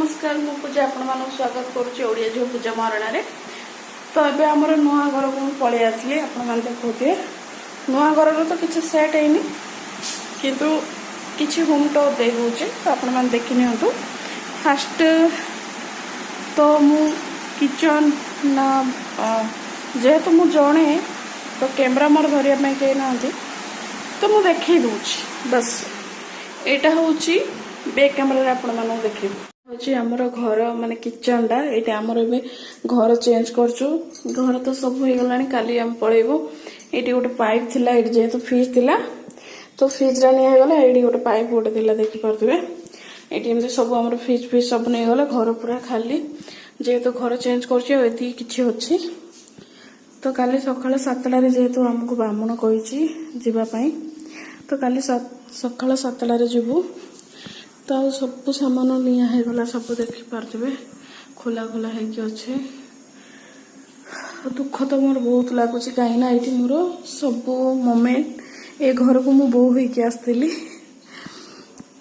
नमस्कार मु पूजा आपण स्वागत करुच्ची झील पूजा महारणा तो ये आमर नुआ घर को पलि आसली आपण देखुए नुआ घर तो किसी सेट है किंतु किसी होम टूर दे दूचे तो आपण देखी नियंतु फास्ट तो मु किचन ना जेहेतु मु जड़े तो कैमरा मोर धरने कहीं ना तो मु देखी दूची बस एटा हूँ बैक कैमरा आपण देखी हूँ आमर घर माने किचन टा ये आमर ए घर चेंज करचु घर तो सब हो गला काली आम पलैबू ये गोटे पाइप थिला ये जेहेतु फ्रिज थिला तो फ्रिज रा नहीं गला ये गोटे पाइप गोटे थिला देखि पारथुबे ये सब आमर फ्रिज फ्रिज सब नहीं गला घर पूरा खाली जेहेतु घर चेंज करछि एति किछि अछि तो काली सकाळ 7टारे जेहेतु हमको ब्राह्मण कहिछि जीवा पई तो काली सकाळ 7टारे जीवु तो सब सामान निया है गला सब देखि पारथुबे खोला खोला है कि अच्छे दुख तो मोर बहुत लगुच कहीं ये मोर सब मोमेंट ए घर को मु बो होके आसती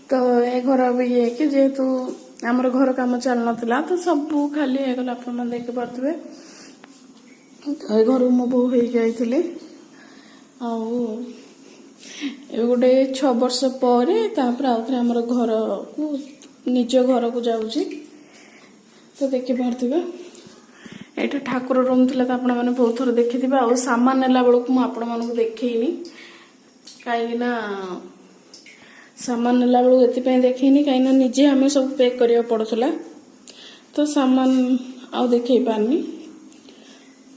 तो ए घर भी ये कि जेहेतु आमर घर काम चल ना तो सब खाली है गला आप देखि पारथुबे तो ए घर मु बो होके आइथिली गोटे 6 वर्ष पर आउे आमर घर को निज घर को जाऊँगी तो देखी पारे ये ठाकुर रूम थी तो मैंने बहुत थर देखी थे आ सामान नेला बेलू मुझे देखनी कहीं सामान नेला बेलू ये देखनी कहीं निजे आम सब पैक करा पड़ूला तो सामान आउ देखे पारनी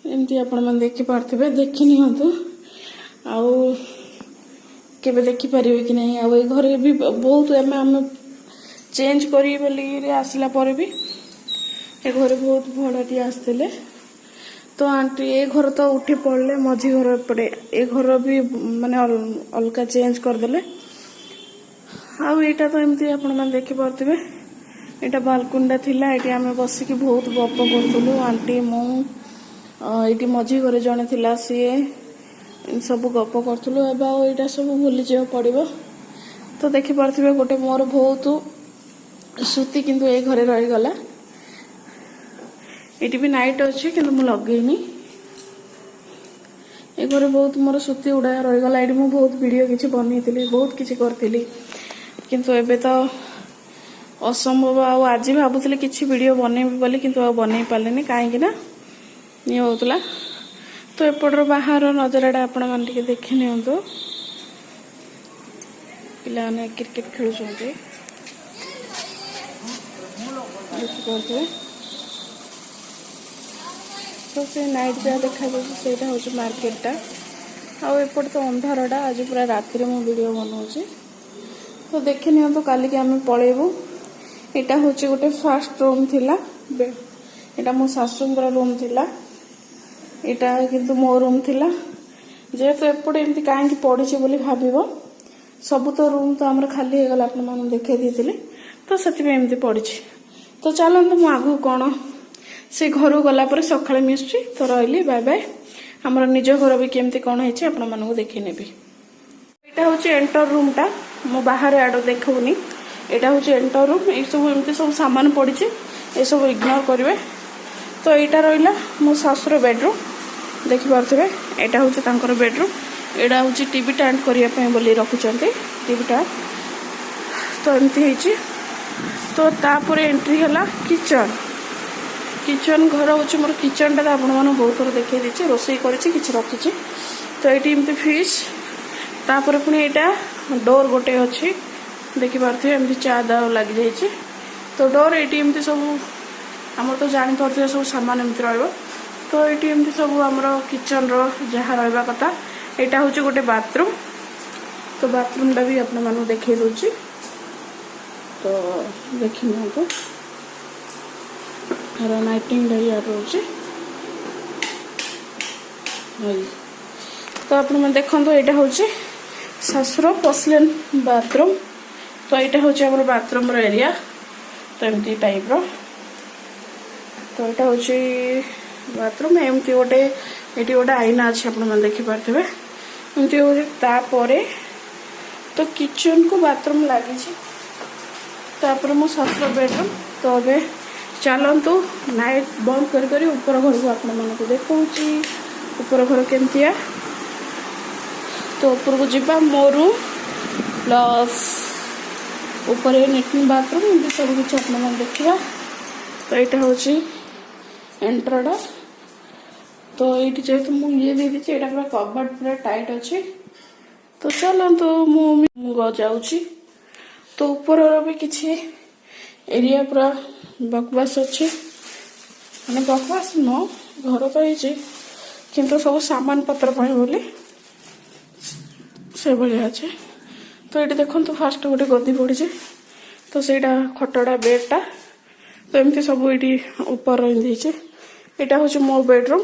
एमती आपण देखी पारे देखी निहतु आउ केबे देखी पारे कि नहीं आ घर भी बहुत आम चेंज करी आसला पर भी ए घर बहुत भड़ाटी आसते तो आंटी ए घर तो उठी पड़े मझी घर एपटे ए घर भी माने अलग चेंज करदे आईटा तो एमती आपण देखी पारे यहाँ बालकुंडा थिला ये आम बसिक बहुत गप करूँ आंटी मु ये मझी घर जड़े थिला सी सब गप करूँ एटा सब भूली जा पड़ो तो देखी पारे गोटे मोर बहुत सूती किंतु ए घरे रहीगला ये भी नाइट अच्छी कि लगेनी ए घरे बहुत मोर सूती उड़ा रहीगला ये मुझे बहुत वीडियो किसी बनई बहुत किसी करी किंतु एबे तो असंभव आज भावुली किसी वीडियो बनईबी बोली किंतु बनई पारे कहीं ये होता तो एपटर बाहर नजराटा आपण मैंने देखी नियंतु पिला क्रिकेट खेलुंटे तो से नाइट जहाँ देखा से हूँ मार्केटा आउट तो अंधारटा आज पूरा राति मु वीडियो बनाऊँगी तो देखी नियंतु काली आम पलैबू यहाँ हूँ गोटे फास्ट रूम थिला यहाँ मो सासूंर रूम थिला यहाँ किंतु मो रूम थिला जेहेतु एपटे एमती कहीं पड़ी बोली भाव सब तो रूम तो आमर खाली हो गला आपने देखे दी तो से पड़ी तो चलते मु आगू कौन से घर गला सकाଳେ मिसुची तो रही बाय बाय आमर निज घर भी केमती कौन है आपको देखी नेबी यहाँ हूँ एंटर रूम टा मु बाहर आड़ देखनी यहाँ हूँ एंटर रूम ये सब एमती सब सामान पड़ी ये सब इग्नोर करेंगे तो यहाँ रहा मो शाशुर बेडरूम देखी पारे यहाँ हूँ बेडरूम यहाँ हूँ टीवी टाइम करने बोली रखुंट टीवी टाइम तो एमती तो तापर एंट्री है किचन किचन घर हूँ मोर किचन टा आपने बहुत थर देखी देती रोसई कर रखी तो ये एमती फ्रिज तापर पुणी यहाँ डोर गोटे अच्छी देखी पारे एमती चा दा लग जाइए तो डोर ये एमती सब आम तो जापारे सब सामान एमती तो ये एमती सब आमर किचन रहा रहा कथा यहाँ हूँ गोटे बाथरूम तो बाथरूम टा भी आपने देखे दूची तो देखी नियंतु नाइटिंग रोचे तो आप देखो यहाँ हूँ शाशुर पसलेन बाथरूम तो यहाँ हूँ आम बाथरूम एरिया तो एमती टाइप तो यहाँ हूँ बाथरूम एमती गोटे ये गोटे आईना अच्छे आप देखी पारे एमती हूँ तो किचन को बाथरूम लगी तापर मो शाशुर बेडरूम तो अबे चलतु नाइट बंद करी ऊपर घर को आपण मानक देखा ऊपर घर केमतिया तो ऊपर को जीवा मो रूम प्लस ऊपर लेट्रिन बाथरूम एमती सब किसी आप देखा तो यहाँ हूँ एंट्रटा तो ये जेहतु मुझे दे दीजिए यहाँ पूरा कवर्ड पूरा टाइट अच्छे तो चलतु मु जाऊँगी तो ऊपर भी किसी एरिया पूरा बकवास अच्छे मैंने बकवास न घर तो ये किंतु सब सामान पत्र बोली से भाया अच्छे तो ये देखो तो फास्ट गोटे गदी पड़ी तो सहीटा खटड़ा बेडटा तो एमती सब ये ऊपर यहाँ हूँ मो बेडरूम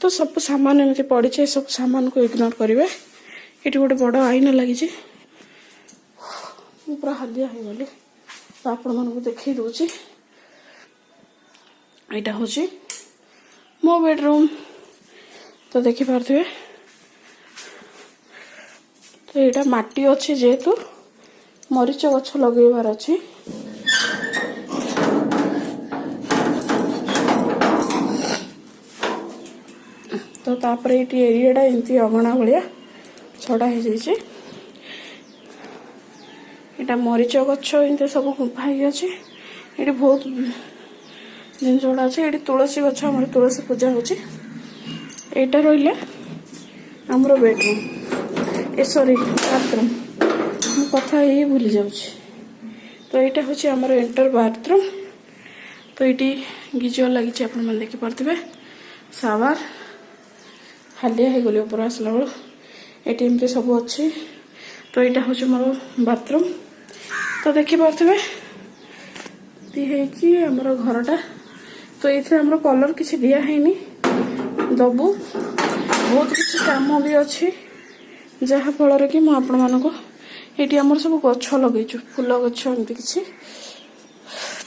तो सब सामान एमती पड़ी सब सामान को इग्नोर करेंगे ये गोटे बड़ आईना लगी पूरा हालिया हो गली तो आपण मानक देखई दूची यहाँ हूँ मो बेडरूम तो देखी पारे तो यहाँ माटी अच्छी जेहेतु मरीच गछ लगेबार अच्छी तो तापर ये एरियाटा एमती अगणा भाया छड़ा हो जाए यहाँ मरीच गछ एमती सब गुंफाई अच्छे ये बहुत जिन गुड़ा अच्छे ये तुलसी गछ आम तुलसी पूजा होची यहाँ रहा आमर बेडरूम ए सॉरी बाथरूम मु कथा ये भूली जाऊँ तो यहाँ हूँ आमर एंटर बाथरूम तो ये गीजर लगी आप देखिपे सावर हालिया हो गली ऊपर आसला बेलू ये एमती सब अच्छी तो यहाँ हूँ मोर बाथरूम तो देखिपे आमर घरटा तो ये आमर कलर किसी दिखाई दबू बहुत किसी काम भी अच्छी जहाँ फल कि मुझे आमर सब गछ लगे फूल गछ एमती किसी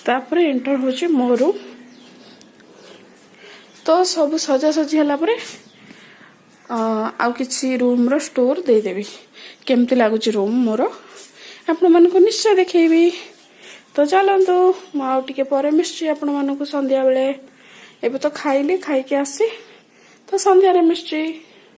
तापर एंटर हूँ मो रूम तो सब सजासजी है आउ किसी रूम रो स्टोर देदेवी केमती लगुच रूम मोर आपण मानक निश्चय देखी तो चलतु मुझे पर मिश्ची आपण मानक संध्या बेले एबे तो खाइली खाई आसी तो संध्यारे मिश्ची